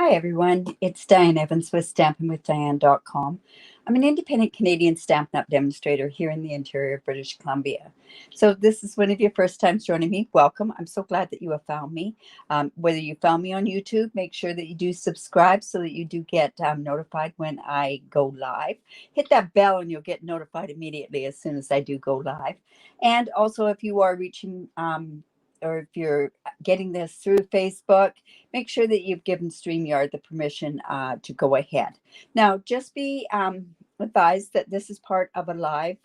Hi everyone, it's Diane Evans with stampinwithdiane.com. I'm an independent Canadian Stampin' Up demonstrator here in the interior of British Columbia. So if this is one of your first times joining me, welcome. I'm so glad that you have found me. Whether you found me on YouTube, make sure that you do subscribe so that you do get notified when I go live. Hit that bell and you'll get notified immediately as soon as I do go live. And also if you are reaching or if you're getting this through Facebook, make sure that you've given StreamYard the permission to go ahead. Now, just be advised that this is part of a live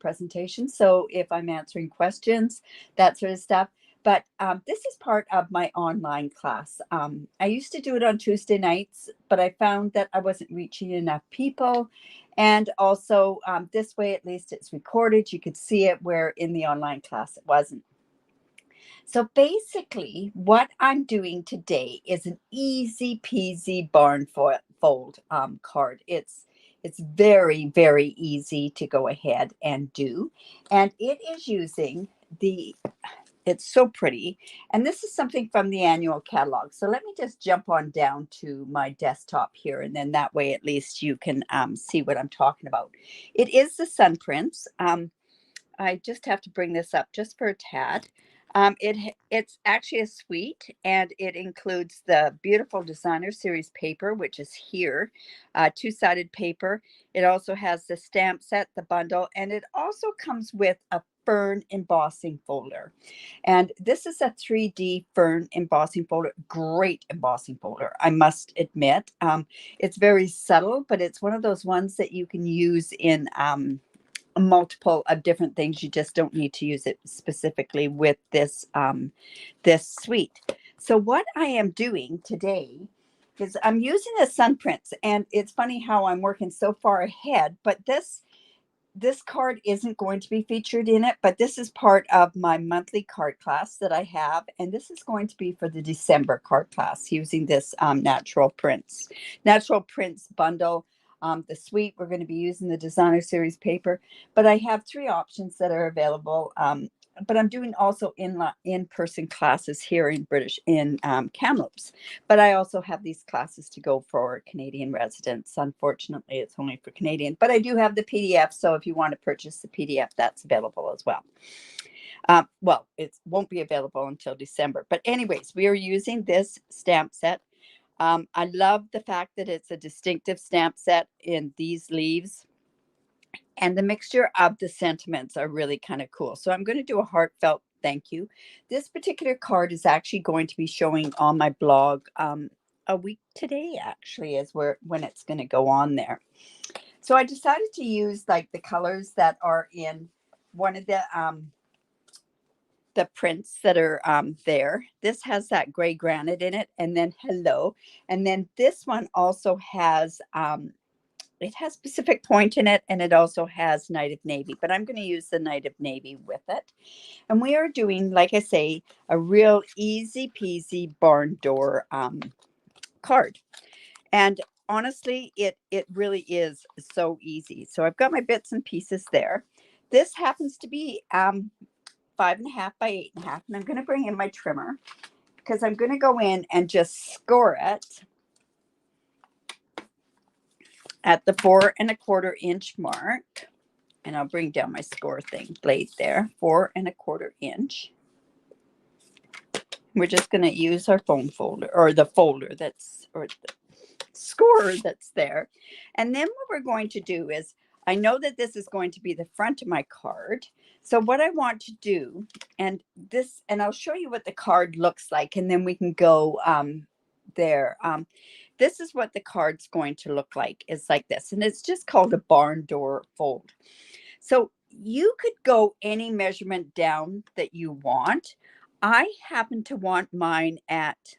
presentation. So if I'm answering questions, that sort of stuff. But this is part of my online class. I used to do it on Tuesday nights, but I found that I wasn't reaching enough people. And also this way, at least it's recorded. You could see it, where in the online class it wasn't. So basically, what I'm doing today is an easy peasy barn fold card. It's very, very easy to go ahead and do. And it is using it's so pretty. And this is something from the annual catalog. So let me just jump on down to my desktop here. And then that way, at least you can see what I'm talking about. It is the Sun Prince. I just have to bring this up just for a tad. It's actually a suite, and it includes the beautiful designer series paper, which is here, two-sided paper. It also has the stamp set, the bundle, and it also comes with a fern embossing folder. And this is a 3D fern embossing folder. Great embossing folder, I must admit. It's very subtle, but it's one of those ones that you can use in multiple of different things. You just don't need to use it specifically with this this suite. So what I am doing today is I'm using a Sun Prince, and it's funny how I'm working so far ahead, but this card isn't going to be featured in it, but this is part of my monthly card class that I have, and this is going to be for the December card class using this natural prints bundle. The suite, we're going to be using the designer series paper, but I have three options that are available. But I'm doing also in-person classes here in Kamloops. But I also have these classes to go for Canadian residents. Unfortunately, it's only for Canadian, but I do have the PDF. So if you want to purchase the PDF, that's available as well. Well, it won't be available until December. But anyways, we are using this stamp set. I love the fact that it's a distinctive stamp set in these leaves, and the mixture of the sentiments are really kind of cool. So I'm going to do a heartfelt thank you. This particular card is actually going to be showing on my blog a week today, actually, is when it's going to go on there. So I decided to use like the colors that are in one of the prints that are there. This has that gray granite in it, and then hello. And then this one also has, it has Pacific Point in it, and it also has Night of Navy, but I'm going to use the Night of Navy with it. And we are doing, like I say, a real easy peasy barn door card. And honestly, it really is so easy. So I've got my bits and pieces there. This happens to be 5.5 by 8.5, and I'm going to bring in my trimmer because I'm going to go in and just score it at the 4.25 inch mark. And I'll bring down my score blade there, 4.25 inch. We're just going to use our foam folder, or the folder or the score that's there. And then what we're going to do is, I know that this is going to be the front of my card. So what I want to do, and I'll show you what the card looks like, and then we can go there. This is what the card's going to look like. It's like this, and it's just called a barn door fold. So you could go any measurement down that you want. I happen to want mine at,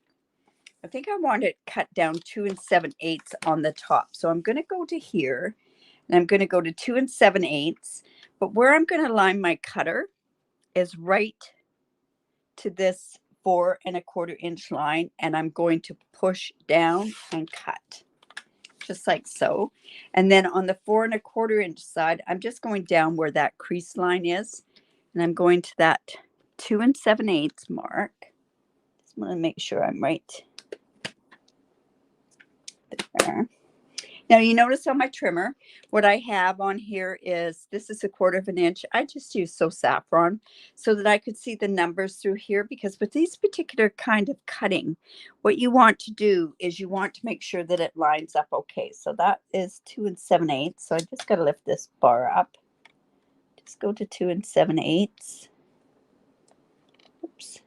I think I want it cut down 2 7/8 on the top. So I'm going to go to here, and I'm going to go to 2 7/8. But where I'm going to line my cutter is right to this 4.25 inch line, and I'm going to push down and cut just like so. And then on the 4.25 inch side, I'm just going down where that crease line is, and I'm going to that 2 7/8 mark. Just want to make sure I'm right. here. Now you notice on my trimmer, what I have on here is, this is 1/4 of an inch. I just use So Saffron so that I could see the numbers through here, because with these particular kind of cutting, what you want to do is you want to make sure that it lines up okay. So that is 2 7/8. So I just got to lift this bar up. Just go to 2 7/8. Oops.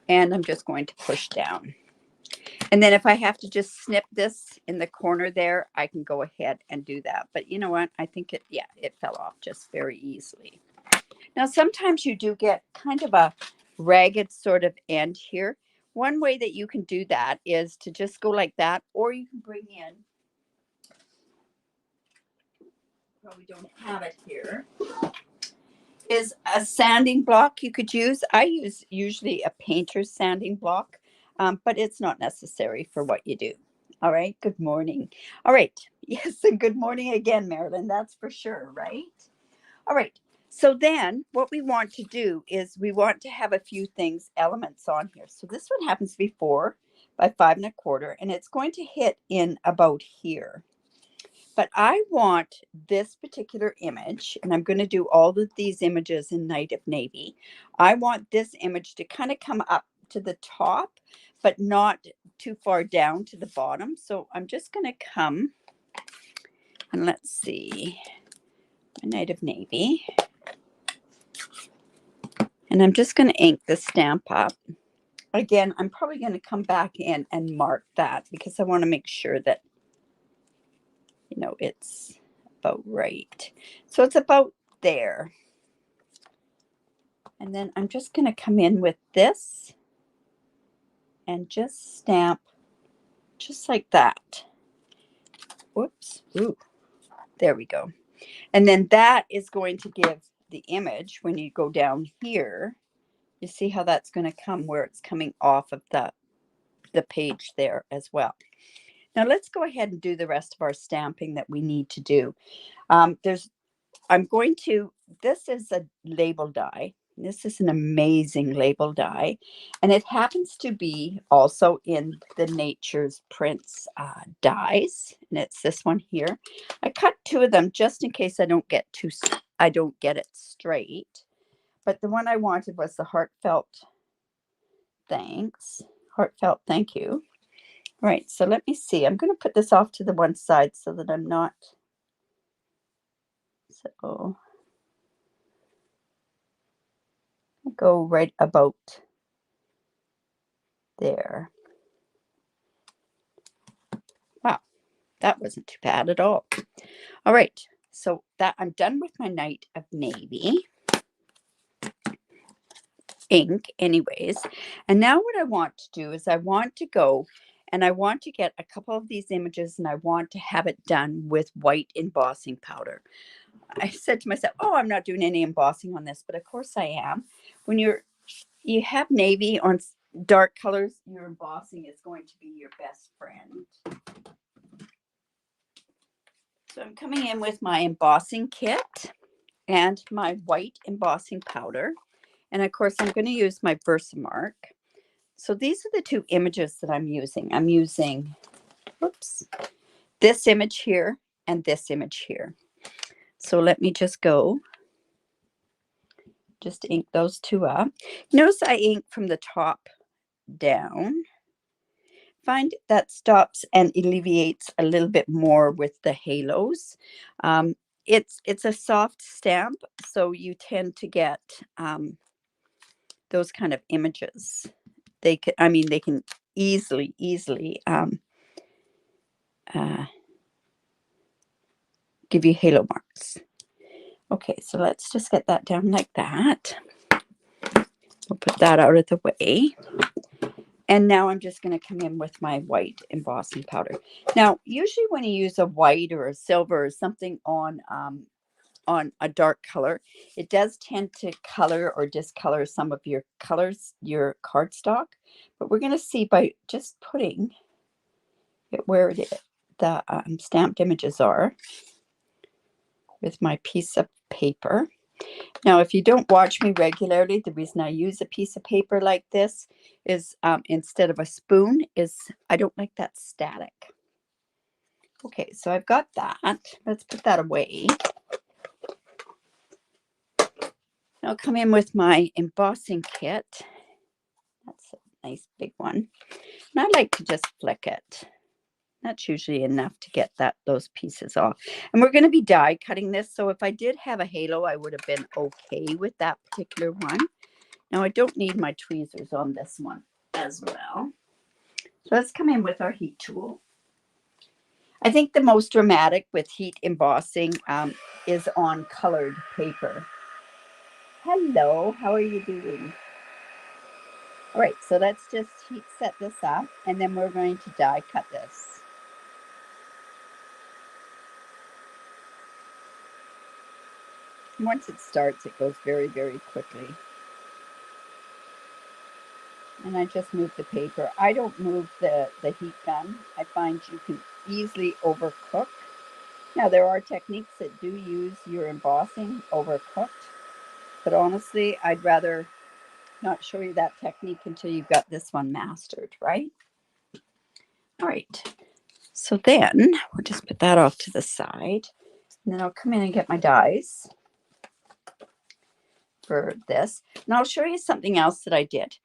And I'm just going to push down. And then if I have to just snip this in the corner there, I can go ahead and do that. But you know what? I think it, yeah, it fell off just very easily. Now, sometimes you do get kind of a ragged sort of end here. One way that you can do that is to just go like that, or you can bring in, probably don't have it here, is a sanding block you could use. I use usually a painter's sanding block, but it's not necessary for what you do. All right. Good morning. All right. Yes. And good morning again, Marilyn. That's for sure. Right. All right. So then what we want to do is we want to have a few things, elements on here. So this one happens to be 4 by 5 1/4, and it's going to hit in about here. But I want this particular image, and I'm going to do all of these images in Night of Navy. I want this image to kind of come up to the top, but not too far down to the bottom. So I'm just going to come, and let's see, Night of Navy. And I'm just going to ink the stamp up. Again, I'm probably going to come back in and mark that, because I want to make sure that, you know, it's about right. So it's about there. And then I'm just going to come in with this and just stamp just like that. Whoops. Ooh, there we go. And then that is going to give the image, when you go down here, you see how that's going to come where it's coming off of the page there as well. Now let's go ahead and do the rest of our stamping that we need to do. This is a label die. This is an amazing label die, and it happens to be also in the Nature's Prints dies, and it's this one here. I cut 2 of them just in case I don't get it straight. But the one I wanted was the heartfelt thank you. All right, so let me see. I'm going to put this off to the one side so that I'm not. So go right about there. Wow, that wasn't too bad at all. All right, so that I'm done with my Night of Navy ink anyways. And now what I want to do is I want to go and I want to get a couple of these images, and I want to have it done with white embossing powder. I said to myself, oh, I'm not doing any embossing on this, but of course I am. When you have navy on dark colors, your embossing is going to be your best friend. So I'm coming in with my embossing kit and my white embossing powder. And of course, I'm going to use my Versamark. So these are the 2 images that I'm using. I'm using, whoops, this image here and this image here. So let me just go, just ink those 2 up. Notice I ink from the top down. Find that stops and alleviates a little bit more with the halos. It's a soft stamp, so you tend to get those kind of images. They can easily give you halo marks. Okay, so let's just get that down like that. We'll put that out of the way. And now I'm just going to come in with my white embossing powder. Now, usually when you use a white or a silver or something on a dark color, it does tend to color or discolor some of your colors, your cardstock. But we're going to see by just putting it where the stamped images are with my piece of paper. Now, if you don't watch me regularly, the reason I use a piece of paper like this is instead of a spoon is I don't like that static. Okay, so I've got that. Let's put that away. I'll come in with my embossing kit. That's a nice big one. And I like to just flick it. That's usually enough to get those pieces off. And we're going to be die cutting this. So if I did have a halo, I would have been okay with that particular one. Now I don't need my tweezers on this one as well. So let's come in with our heat tool. I think the most dramatic with heat embossing is on colored paper. Hello, how are you doing? All right, so let's just heat set this up and then we're going to die cut this. Once it starts, it goes very, very quickly. And I just move the paper. I don't move the heat gun. I find you can easily overcook. Now, there are techniques that do use your embossing overcooked. But honestly, I'd rather not show you that technique until you've got this one mastered, right? All right. So then we'll just put that off to the side. And then I'll come in and get my dies for this. And I'll show you something else that I did.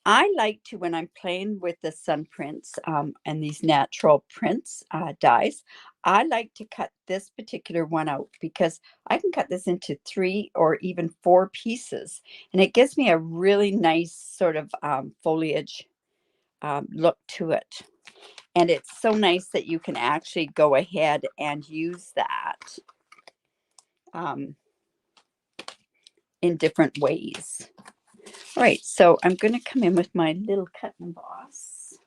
I like to, when I'm playing with the sun prints and these natural prints dies, I like to cut this particular one out because I can cut this into 3 or even 4 pieces. And it gives me a really nice sort of foliage look to it. And it's so nice that you can actually go ahead and use that in different ways. All right, so I'm going to come in with my little cut and emboss.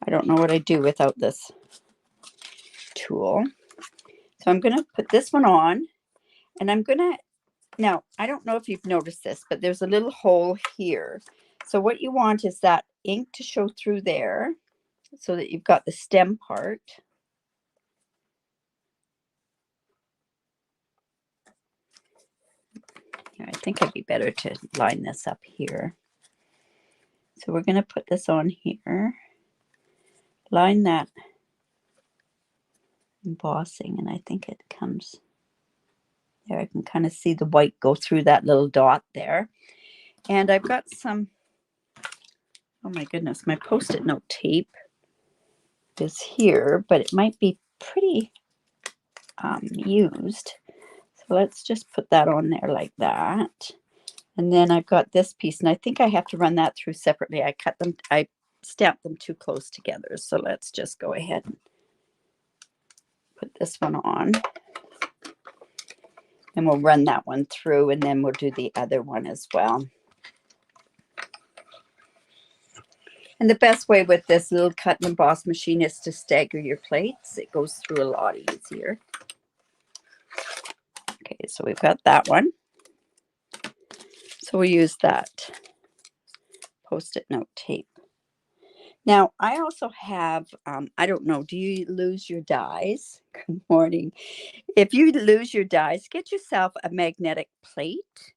I don't know what I do without this tool. So I'm going to put this one on, and I'm going to, now, I don't know if you've noticed this, but there's a little hole here. So what you want is that ink to show through there so that you've got the stem part. I think it'd be better to line this up here. So we're going to put this on here, line that embossing, and I think it comes there. I can kind of see the white go through that little dot there. And I've got some, oh my goodness, my Post-it note tape is here, but it might be pretty used. So let's just put that on there like that. And then I've got this piece, and I think I have to run that through separately. I stamped them too close together. So let's just go ahead and put this one on. And we'll run that one through, and then we'll do the other one as well. And the best way with this little cut and emboss machine is to stagger your plates. It goes through a lot easier. Okay, so we've got that one. So we'll use that Post-it note tape. Now, I also have, I don't know, do you lose your dies? Good morning. If you lose your dies, get yourself a magnetic plate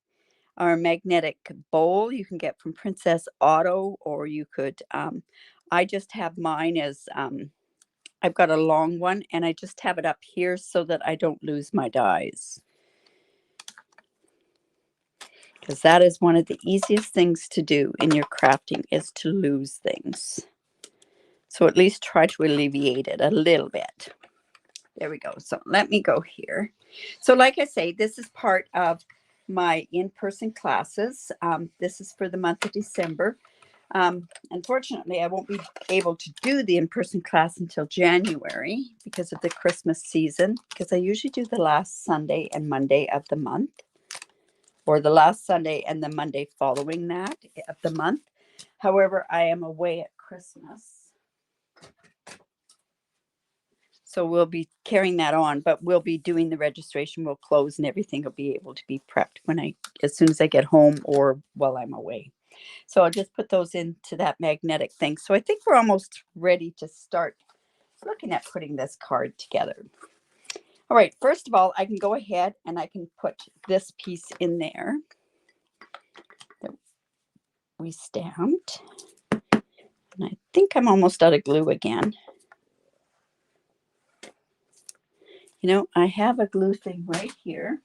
or a magnetic bowl you can get from Princess Auto, or you could, I just have mine as, I've got a long one, and I just have it up here so that I don't lose my dies. Because that is one of the easiest things to do in your crafting, is to lose things. So at least try to alleviate it a little bit. There we go. So let me go here. So like I say, this is part of my in-person classes. This is for the month of December. Unfortunately, I won't be able to do the in-person class until January because of the Christmas season, because I usually do the last Sunday and Monday of the month, or the last Sunday and the Monday following that of the month. However, I am away at Christmas. So we'll be carrying that on, but we'll be doing the registration. We'll close and everything will be able to be prepped as soon as I get home or while I'm away. So I'll just put those into that magnetic thing. So I think we're almost ready to start looking at putting this card together. All right, first of all, I can go ahead and I can put this piece in there that we stamped. And I think I'm almost out of glue again. You know, I have a glue thing right here.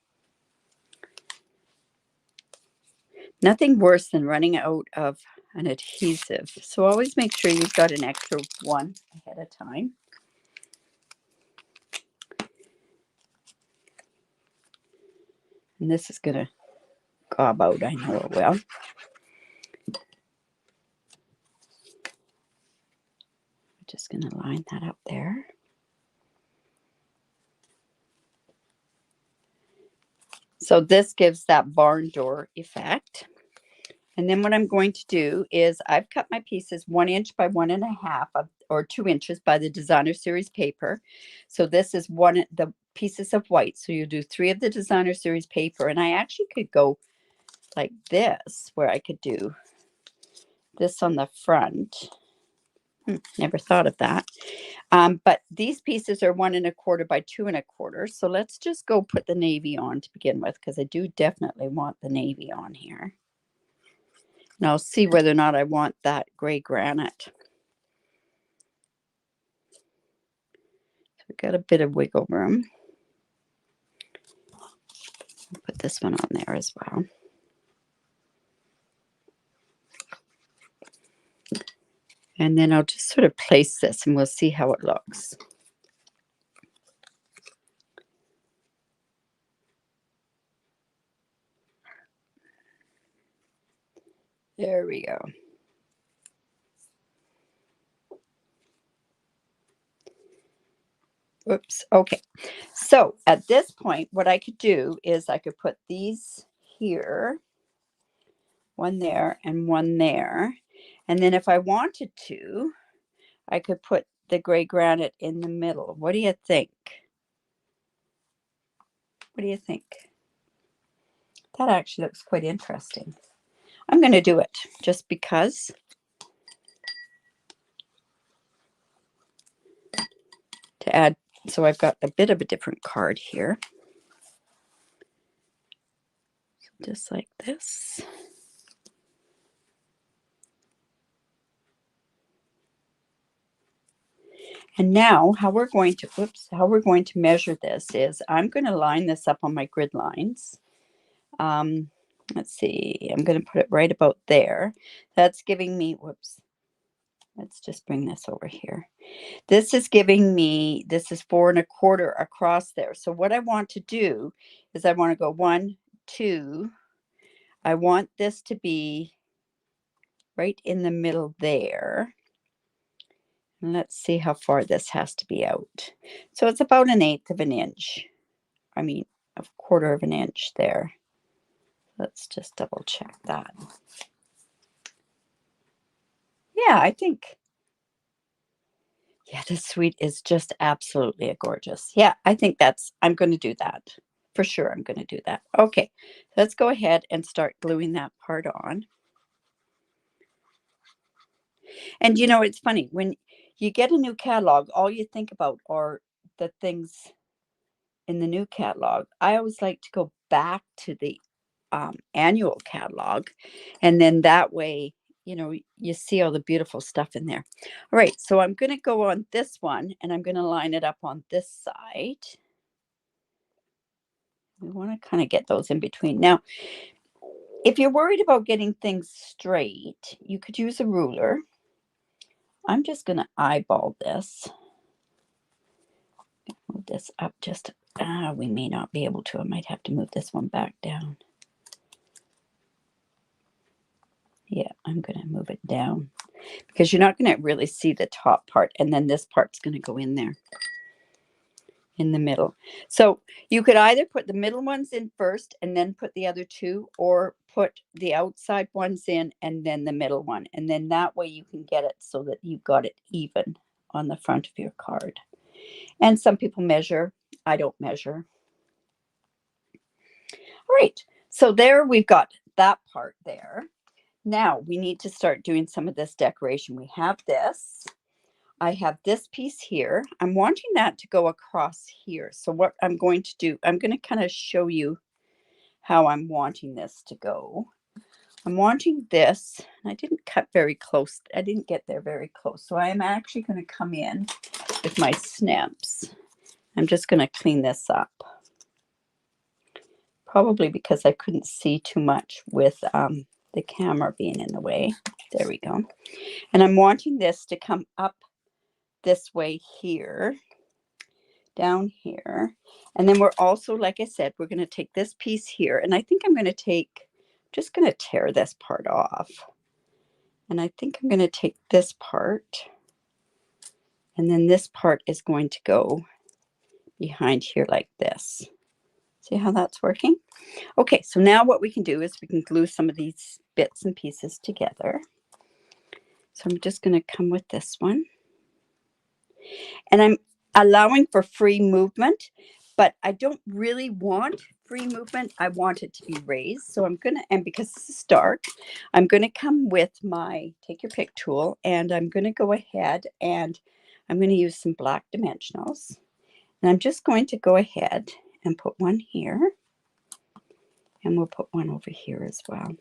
Nothing worse than running out of an adhesive. So always make sure you've got an extra one ahead of time. And this is going to gob out, I know it will. Just going to line that up there. So this gives that barn door effect. And then what I'm going to do is I've cut my pieces 1 inch by 1.5 or 2 inches by the designer series paper. So this is the pieces of white. So you do 3 of the designer series paper. And I actually could go like this, where I could do this on the front. Never thought of that. But these pieces are 1 1/4 by 2 1/4. So let's just go put the navy on to begin with, because I do definitely want the navy on here. And I'll see whether or not I want that gray granite. So we've got a bit of wiggle room. I'll put this one on there as well. And then I'll just sort of place this and we'll see how it looks. There we go. Oops. Okay. So at this point, what I could do is I could put these here, one there and one there. And then if I wanted to, I could put the gray granite in the middle. What do you think? What do you think? That actually looks quite interesting. I'm going to do it just because. To add, so I've got a bit of a different card here. Just like this. And now how we're going to measure this is I'm going to line this up on my grid lines. Let's see, I'm going to put it right about there. That's giving me, whoops, let's just bring this over here. This is giving me, this is 4 1/4 across there. So what I want to do is I want to go 1, 2. I want this to be right in the middle there. And let's see how far this has to be out. So it's about 1/8 of an inch. I mean, 1/4 of an inch there. Let's just double check that. Yeah, I think. Yeah, this suite is just absolutely gorgeous. Yeah, I think I'm going to do that. For sure, I'm going to do that. Okay, let's go ahead and start gluing that part on. And you know, it's funny, when you get a new catalog, all you think about are the things in the new catalog. I always like to go back to the annual catalog, and then that way, you know, you see all the beautiful stuff in there. All right, so I'm going to go on this one, and I'm going to line it up on this side. We want to kind of get those in between. Now, if you're worried about getting things straight, you could use a ruler. I'm just going to eyeball this. Move this up just, we may not be able to. I might have to move this one back down. Yeah, I'm going to move it down because you're not going to really see the top part. And then this part's going to go in there in the middle. So you could either put the middle ones in first and then put the other two, or put the outside ones in and then the middle one. And then that way you can get it so that you've got it even on the front of your card. And some people measure. I don't measure. All right. So there we've got that part there. Now we need to start doing some of this decoration. We have this. I have this piece here. I'm wanting that to go across here. So what I'm going to do, I'm going to kind of show you how I'm wanting this to go. I'm wanting this, and I didn't cut very close. I didn't get there very close. So I am actually going to come in with my snips. I'm just going to clean this up. Probably because I couldn't see too much with the camera being in the way. There we go. And I'm wanting this to come up this way here, down here. And then we're also, like I said, we're going to take this piece here. And I think I'm going to take, just going to tear this part off. And I think I'm going to take this part. And then this part is going to go behind here like this. See how that's working? Okay, so now what we can do is we can glue some of these bits and pieces together. So I'm just going to come with this one. And I'm allowing for free movement, but I don't really want free movement. I want it to be raised. So I'm going to, and because this is dark, I'm going to come with my take your pick tool, and I'm going to go ahead and I'm going to use some black dimensionals. And I'm just going to go ahead and put one here. And we'll put one over here as well.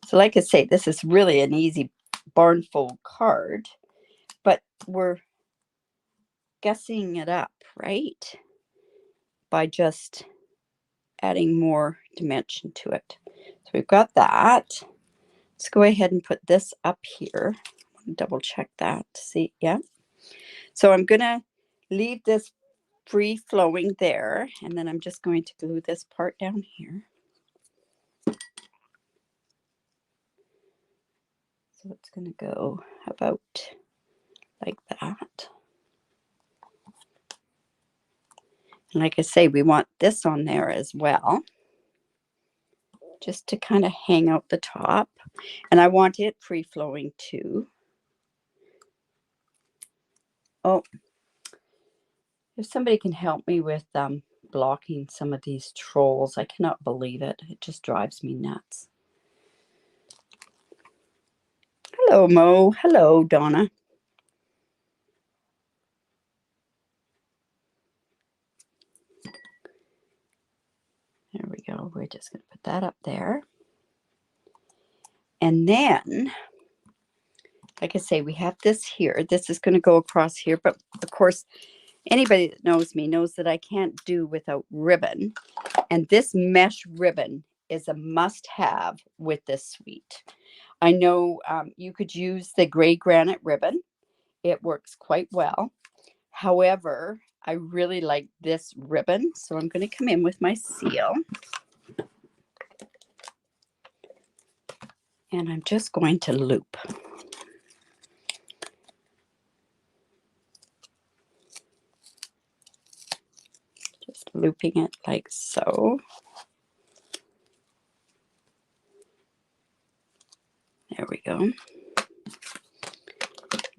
So like I say, this is really an easy barn fold card, but we're guessing it up, right? By just adding more dimension to it. So we've got that. Let's go ahead and put this up here. Double check that to see, yeah. So I'm gonna leave this free flowing there, and then I'm just going to glue this part down here. So it's going to go about like that. And like I say, we want this on there as well, just to kind of hang out the top. And I want it free flowing too. Oh, if somebody can help me with blocking some of these trolls, I cannot believe it. It just drives me nuts. Hello, Mo. Hello, Donna. There we go. We're just going to put that up there. And then, like I say, we have this here. This is going to go across here. But, of course, anybody that knows me knows that I can't do without ribbon. And this mesh ribbon is a must-have with this suite. I know you could use the gray granite ribbon. It works quite well. However, I really like this ribbon. So I'm going to come in with my seal. And I'm just going to loop. Just looping it like so. There we go.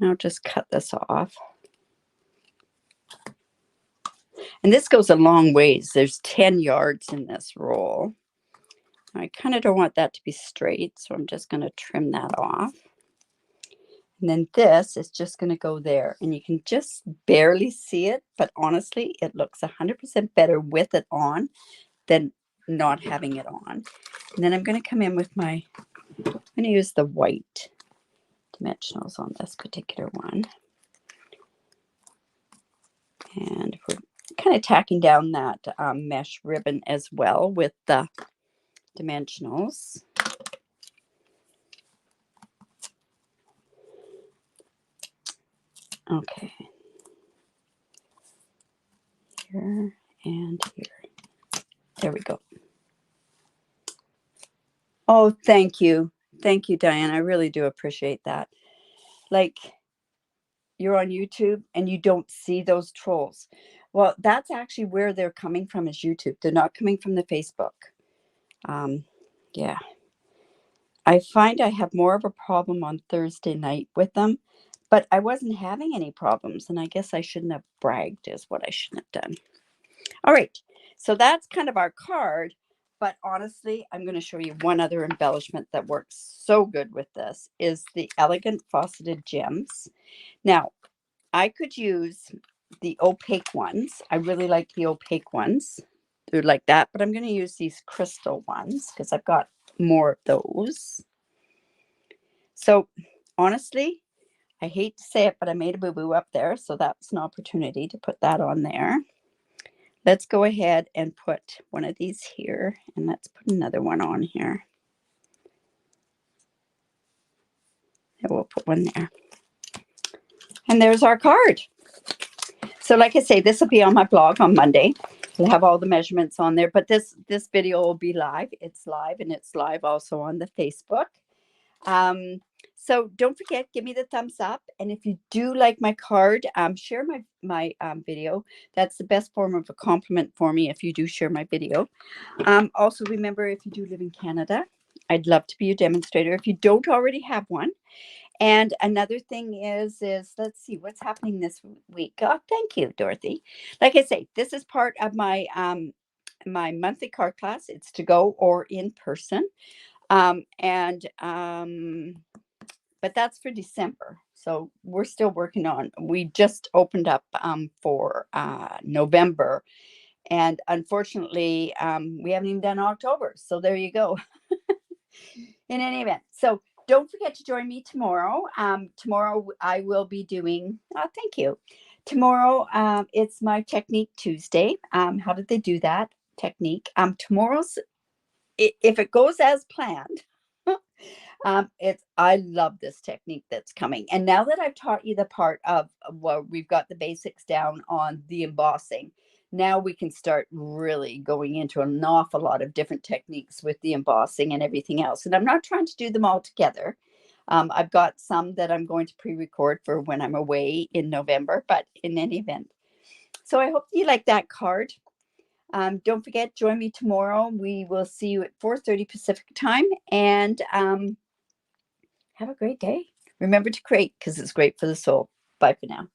Now just cut this off. And this goes a long ways. There's 10 yards in this roll. I kind of don't want that to be straight, so I'm just going to trim that off. And then this is just going to go there. And you can just barely see it, but honestly, it looks 100% better with it on than not having it on. And then I'm going to come in with my, I'm going to use the white dimensionals on this particular one. And we're kind of tacking down that mesh ribbon as well with the dimensionals. Okay. Here and here. There we go. Oh, thank you. Thank you, Diane. I really do appreciate that. Like, you're on YouTube and you don't see those trolls. Well, that's actually where they're coming from, is YouTube. They're not coming from the Facebook. Yeah. I find I have more of a problem on Thursday night with them, but I wasn't having any problems, and I guess I shouldn't have bragged is what I shouldn't have done. All right, so that's kind of our card, But honestly, I'm going to show you one other embellishment that works so good with this is the Elegant Faceted Gems. Now, I could use the opaque ones. I really like the opaque ones. They're like that, but I'm going to use these crystal ones because I've got more of those. So honestly, I hate to say it, but I made a boo-boo up there. So that's an opportunity to put that on there. Let's go ahead and put one of these here, and let's put another one on here. And we'll put one there. And there's our card. So like I say, this will be on my blog on Monday. We'll have all the measurements on there, but this video will be live. It's live, and it's live also on the Facebook. So don't forget, give me the thumbs up. And if you do like my card, share my video. That's the best form of a compliment for me if you do share my video. Also, remember, if you do live in Canada, I'd love to be your demonstrator if you don't already have one. And another thing is let's see what's happening this week. Oh, thank you, Dorothy. Like I say, this is part of my my monthly card class. It's to go or in person. But that's for December. So we're still working on, we just opened up for November. And unfortunately, we haven't even done October. So there you go. In any event, so don't forget to join me tomorrow. Tomorrow I will be doing, thank you. Tomorrow, it's my Technique Tuesday. How did they do that technique? Tomorrow's, if it goes as planned, I love this technique that's coming. And now that I've taught you the part of, well, we've got the basics down on the embossing, now we can start really going into an awful lot of different techniques with the embossing and everything else. And I'm not trying to do them all together. I've got some that I'm going to pre-record for when I'm away in November, but in any event. So I hope you like that card. Don't forget, join me tomorrow. We will see you at 4:30 Pacific time. And have a great day. Remember to create because it's great for the soul. Bye for now.